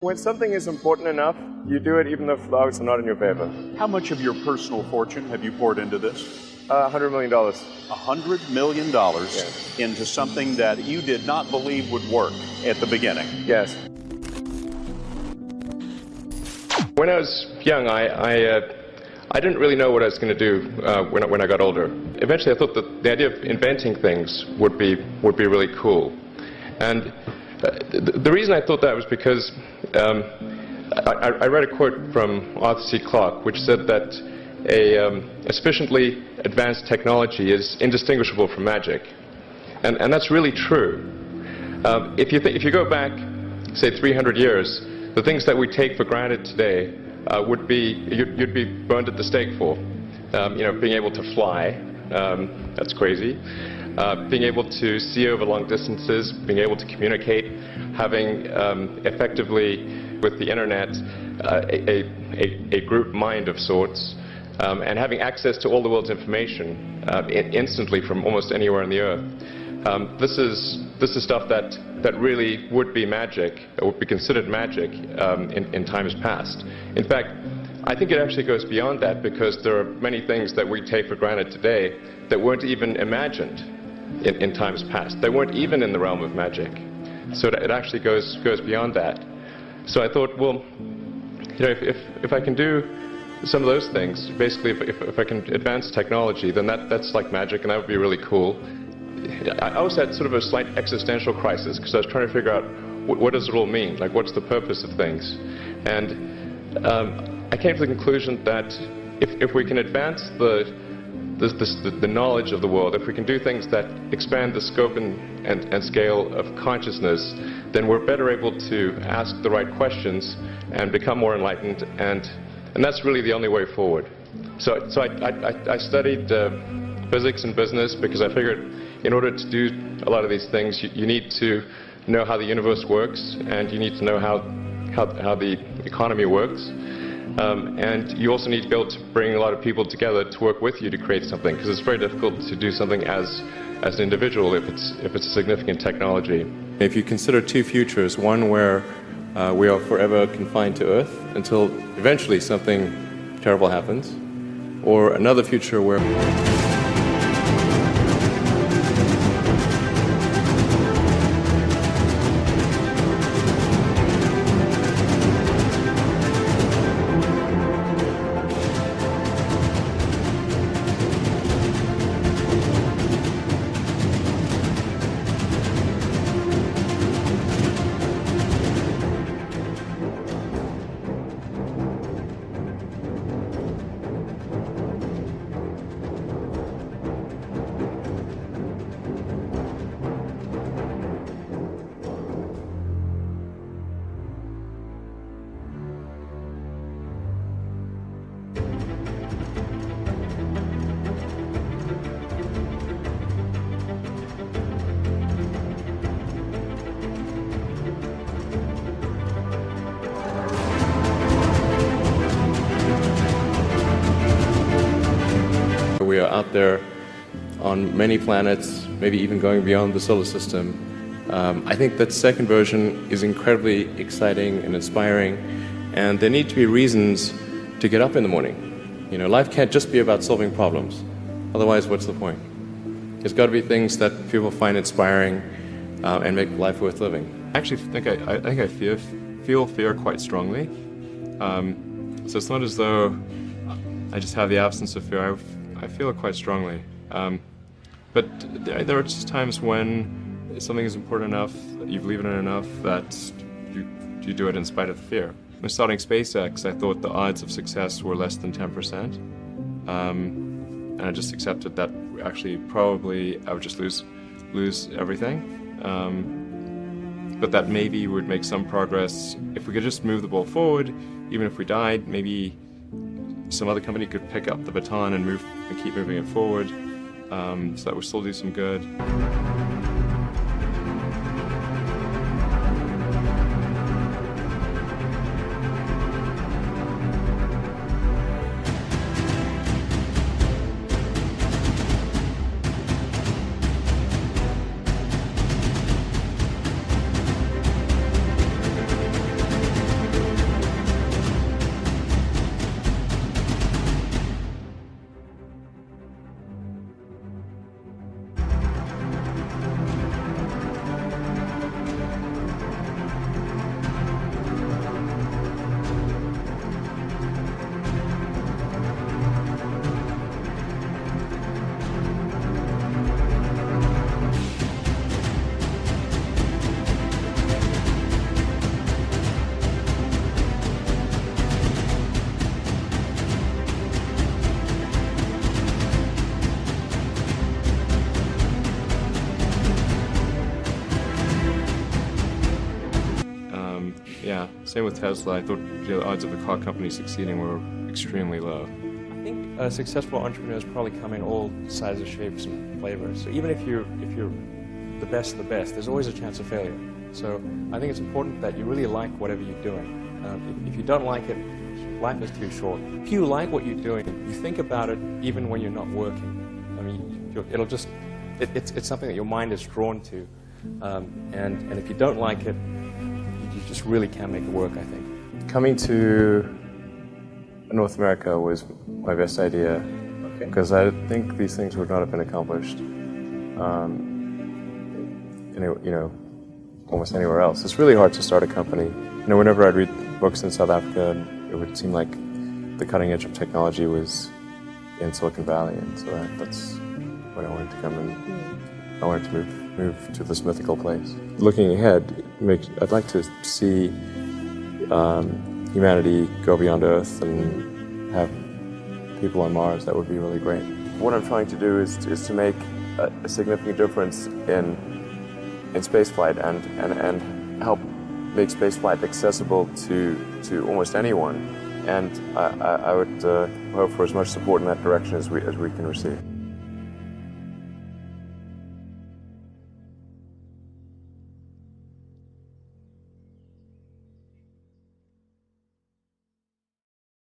When something is important enough, you do it even though the odds are not in your favor. How much of your personal fortune have you poured into this? $100 million. $100 million into something that you did not believe would work at the beginning. Yes. When I was young, I didn't really know what I was going to do when I got older. Eventually, I thought that the idea of inventing things would be really cool. And the reason I thought that was because I read a quote from Arthur C. Clarke, which said that a sufficiently advanced technology is indistinguishable from magic, and that's really true. If you go back, say 300 years, the things that we take for granted today would be you'd be burned at the stake for. Being able to fly, that's crazy. Being able to see over long distances, being able to communicate, having effectively with the internet a group mind of sorts, and having access to all the world's information instantly from almost anywhere on the earth. This is stuff that really would be magic, or would be considered magic in times past. In fact, I think it actually goes beyond that, because there are many things that we take for granted today that weren't even imagined in times past. They weren't even in the realm of magic. So it actually goes beyond that. So I thought, well, if I can do some of those things, basically if I can advance technology, then that's like magic, and that would be really cool. I also had sort of a slight existential crisis, because I was trying to figure out what does it all mean? Like, what's the purpose of things? And I came to the conclusion that if we can advance the knowledge of the world, if we can do things that expand the scope and scale of consciousness, then we're better able to ask the right questions and become more enlightened, and that's really the only way forward. So I studied physics and business, because I figured in order to do a lot of these things, you need to know how the universe works, and you need to know how the economy works. And you also need to be able to bring a lot of people together to work with you to create something, because it's very difficult to do something as an individual if it's a significant technology. If you consider two futures, one where we are forever confined to Earth until eventually something terrible happens, or another future where we are out there on many planets, maybe even going beyond the solar system. I think that second version is incredibly exciting and inspiring, and there need to be reasons to get up in the morning. Life can't just be about solving problems. Otherwise, what's the point? There's got to be things that people find inspiring and make life worth living. I actually think I feel fear quite strongly. So it's not as though I just have the absence of fear. I feel it quite strongly. But there are just times when something is important enough, you believe in it enough, that you do it in spite of the fear. When starting SpaceX, I thought the odds of success were less than 10%. And I just accepted that actually probably I would just lose everything. But that maybe we would make some progress. If we could just move the ball forward, even if we died, maybe some other company could pick up the baton and keep moving it forward, so that we still do some good. Same with Tesla. I thought the odds of the car company succeeding were extremely low. I think successful entrepreneurs probably come in all sizes, shapes, and flavors. So even if you're the best of the best, there's always a chance of failure. So I think it's important that you really like whatever you're doing. If you don't like it, life is too short. If you like what you're doing, you think about it even when you're not working. I mean, it's something that your mind is drawn to. And if you don't like it, you just really can't make it work, I think. Coming to North America was my best idea, because I think these things would not have been accomplished almost anywhere else. It's really hard to start a company. Whenever I'd read books in South Africa, it would seem like the cutting edge of technology was in Silicon Valley, and so that's when I wanted to come, and I wanted to move to this mythical place. Looking ahead, I'd like to see humanity go beyond Earth and have people on Mars. That would be really great. What I'm trying to do is to make a significant difference in spaceflight and help make spaceflight accessible to almost anyone. And I would hope for as much support in that direction as we can receive.